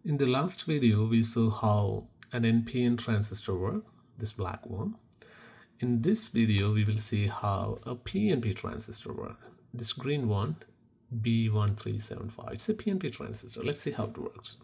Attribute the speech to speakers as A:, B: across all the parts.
A: In the last video, we saw how an NPN transistor works, this black one. In this video, we will see how a PNP transistor works, this green one, B1375. It's a PNP transistor. Let's see how it works.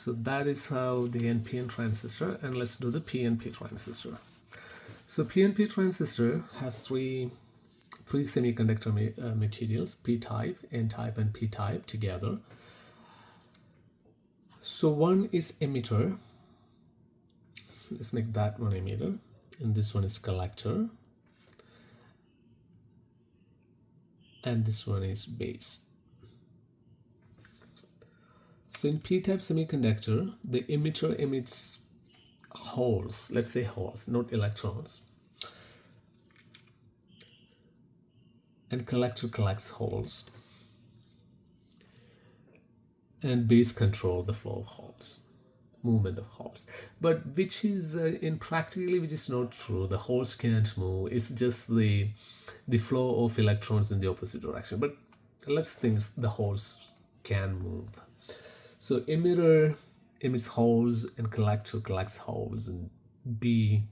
A: So that is how the NPN transistor, and let's do the PNP transistor. So PNP transistor has three semiconductor materials, p-type, n-type, and p-type together. So one is emitter. Let's make that one emitter, and this one is collector, and this one is base. So in p-type semiconductor, the emitter emits holes, let's say holes, not electrons, and collector collects holes, and base control the flow of holes, movement of holes. But which is in practically, which is not true. The holes can't move. It's just the flow of electrons in the opposite direction. But let's think the holes can move. So emitter emits holes and collector collects holes, and B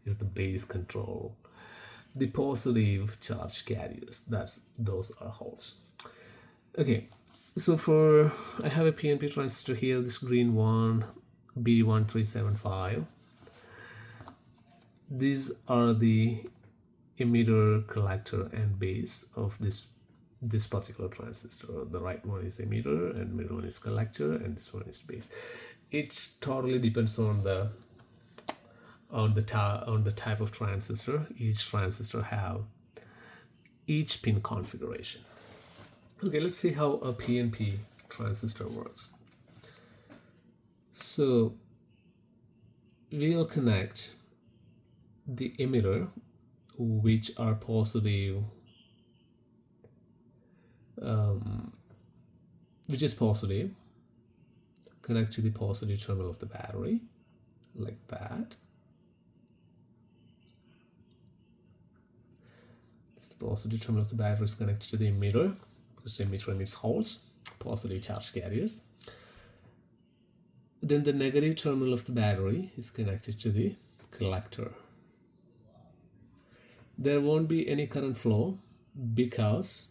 A: is the base control. The positive charge carriers, those are holes. Okay, so I have a PNP transistor here, this green one, B1375. These are the emitter, collector, and base of this particular transistor. The right one is emitter, and middle one is collector, and this one is base. It totally depends on the type of transistor. Each transistor have each pin configuration. Okay, let's see how a PNP transistor works. So we'll connect the emitter, which are positive, which is positive, connect to the positive terminal of the battery, like that. The positive terminal of the battery is connected to the emitter, because the emitter emits holes, positive charge carriers. Then the negative terminal of the battery is connected to the collector. There won't be any current flow because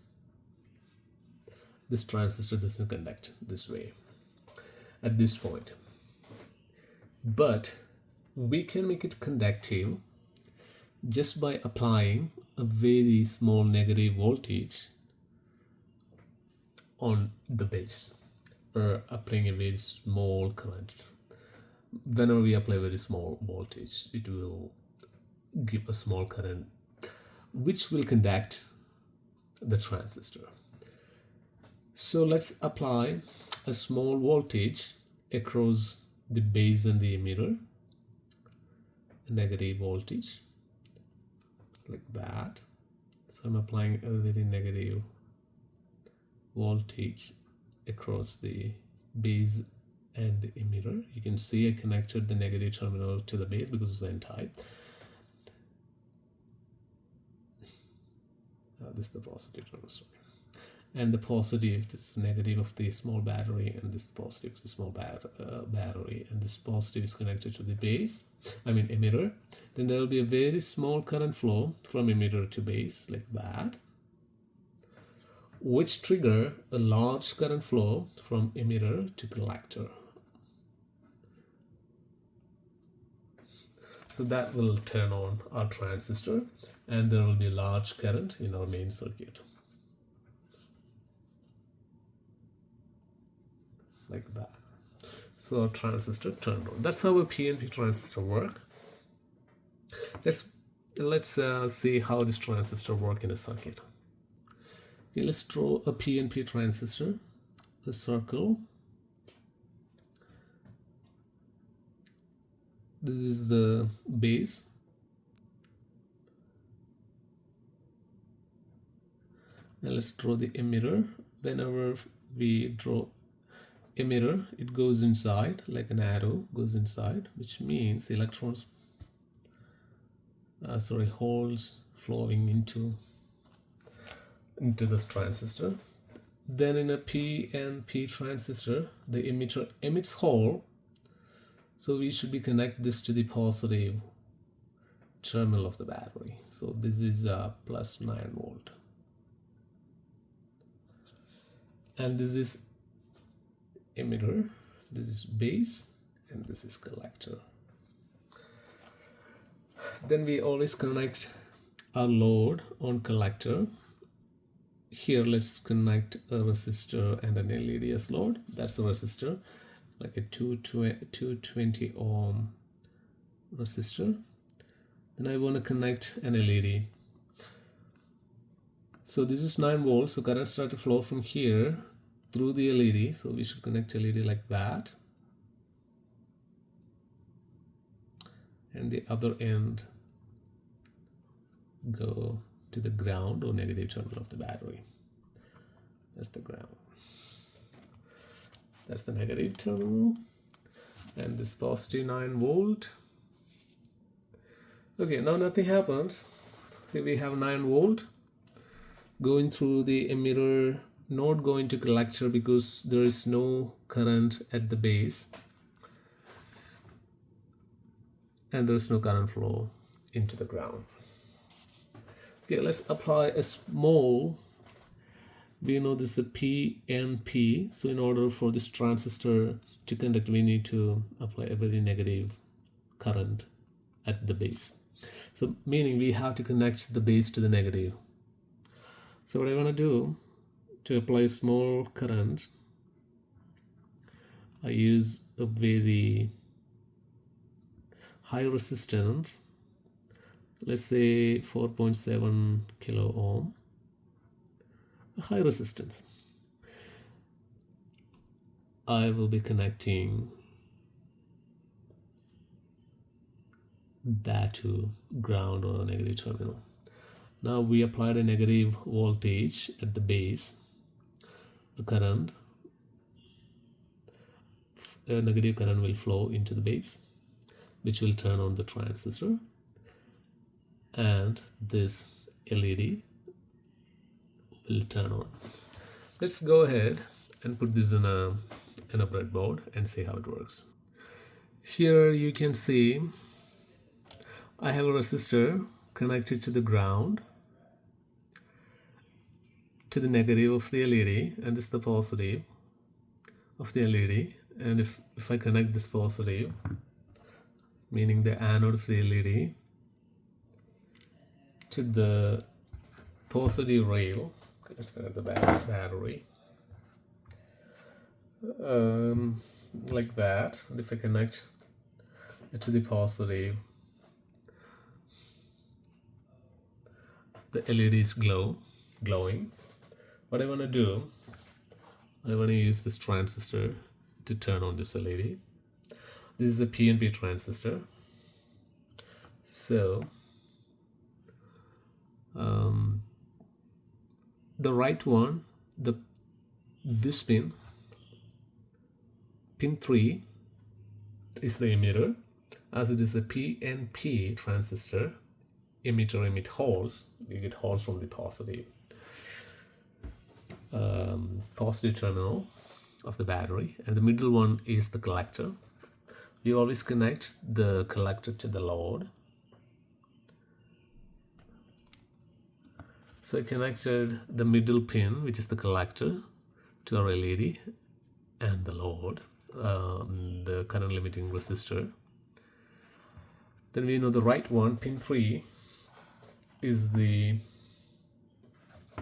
A: this transistor doesn't conduct this way at this point. But we can make it conductive just by applying a very small negative voltage on the base, or applying a very small current. Whenever we apply very small voltage, it will give a small current which will conduct the transistor. So let's apply a small voltage across the base and the emitter, a negative voltage, like that. So I'm applying a very negative voltage across the base and the emitter. You can see I connected the negative terminal to the base because it's n-type. This is the positive terminal, sorry. And the positive, this is negative of the small battery, and this positive is the small battery, and this positive is connected to the base, emitter. Then there will be a very small current flow from emitter to base, like that, which trigger a large current flow from emitter to collector. So that will turn on our transistor, and there will be a large current in our main circuit, like that. So our transistor turned on. That's how a PNP transistor works. Let's see how this transistor works in a circuit. Okay, let's draw a PNP transistor, a circle. This is the base. And let's draw the emitter. Whenever we draw emitter, it goes inside, like an arrow goes inside, which means electrons, holes flowing into this transistor. Then in a PNP transistor, the emitter emits whole, so we should be connect this to the positive terminal of the battery. So this is plus 9 volt, and this is emitter, this is base, and this is collector. Then we always connect our load on collector. Here let's connect a resistor and an LED as load. That's a resistor, like a 220 ohm resistor. Then I want to connect an LED. So this is 9 volts, so current start to flow from here through the LED. So we should connect LED like that, and the other end go to the ground or negative terminal of the battery. That's the ground. That's the negative terminal, and this positive 9 volt. Okay, now nothing happens. Here we have 9 volt going through the emitter, not going to collector because there is no current at the base, and there is no current flow into the ground. Okay, let's apply a small, we know this is a PNP, so in order for this transistor to conduct, we need to apply a very negative current at the base. So meaning we have to connect the base to the negative. So what I want to do to apply small current, I use a very high resistance, let's say 4.7 kilo ohm, a high resistance. I will be connecting that to ground or a negative terminal. Now we applied a negative voltage at the base, a current, a negative current will flow into the base, which will turn on the transistor, and this LED will turn on. Let's go ahead and put this in a breadboard and see how it works. Here you can see I have a resistor connected to the ground, to the negative of the LED, and this is the positive of the LED. And if I connect this positive, meaning the anode of the LED, to the positive rail, let's connect the battery like that, and if I connect it to the positive, the LED is glowing. What I want to do, I want to use this transistor to turn on this LED. This is a PNP transistor. So the right one, this pin 3 is the emitter, as it is a PNP transistor. Emitter emit holes. We get holes from the positive terminal of the battery, and the middle one is the collector. You always connect the collector to the load. So I connected the middle pin, which is the collector, to our LED and the load, the current limiting resistor. Then we know the right one, pin 3, is the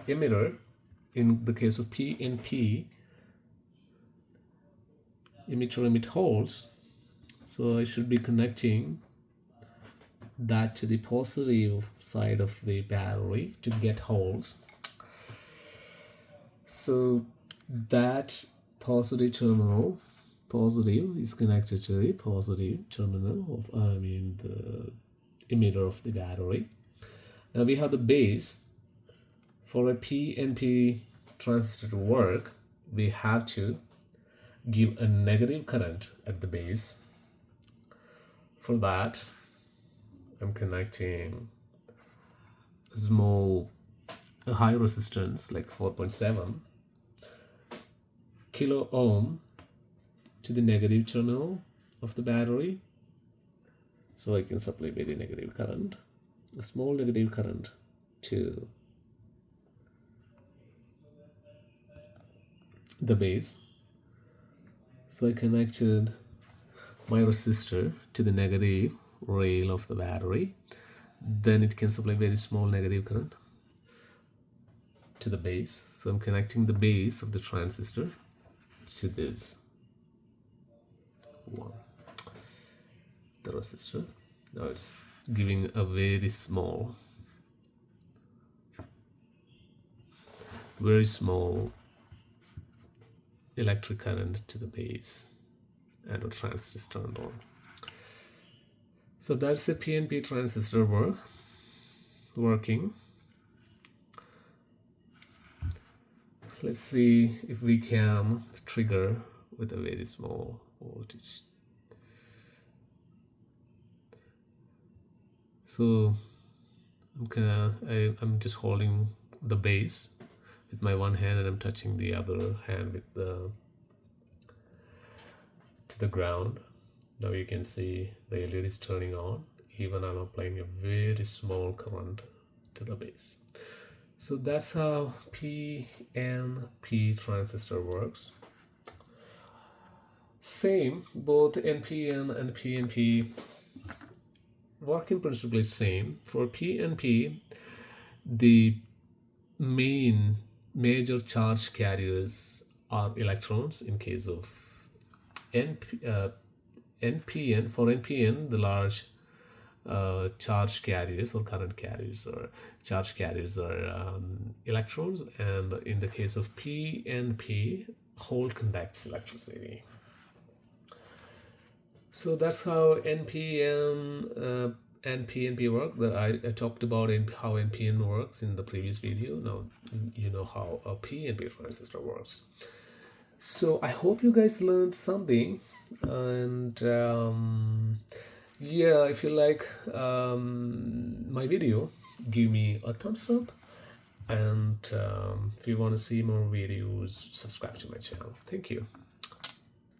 A: emitter. In the case of PNP, emitter emit holes, so I should be connecting that to the positive side of the battery to get holes. So that positive terminal, positive, is connected to the positive terminal of, the emitter of the battery. Now we have the base. For a PNP transistor to work, we have to give a negative current at the base. For that, I'm connecting a high resistance like 4.7 kilo ohm to the negative terminal of the battery. So I can supply very negative current, a small negative current to the base. So I connected my resistor to the negative rail of the battery. Then it can supply very small negative current to the base. So I'm connecting the base of the transistor to this one, the resistor. Now it's giving a very small electric current to the base and a transistor turned on. So that's the PNP transistor working. Let's see if we can trigger with a very small voltage. So I'm just holding the base with my one hand and I'm touching the other hand with to the ground. Now you can see the LED is turning on, even I'm applying a very small current to the base. So that's how PNP transistor works. Same, both NPN and PNP working principle is same. For PNP, the major charge carriers are electrons. In case of NPN, for NPN, the large charge carriers or current carriers or charge carriers are electrons, and in the case of PNP, hole conducts electricity. So that's how NPN and PNP work. I talked about how NPN works in the previous video. Now you know how a PNP transistor works. So I hope you guys learned something, and yeah, if you like my video, give me a thumbs up, and if you want to see more videos, subscribe to my channel. Thank you.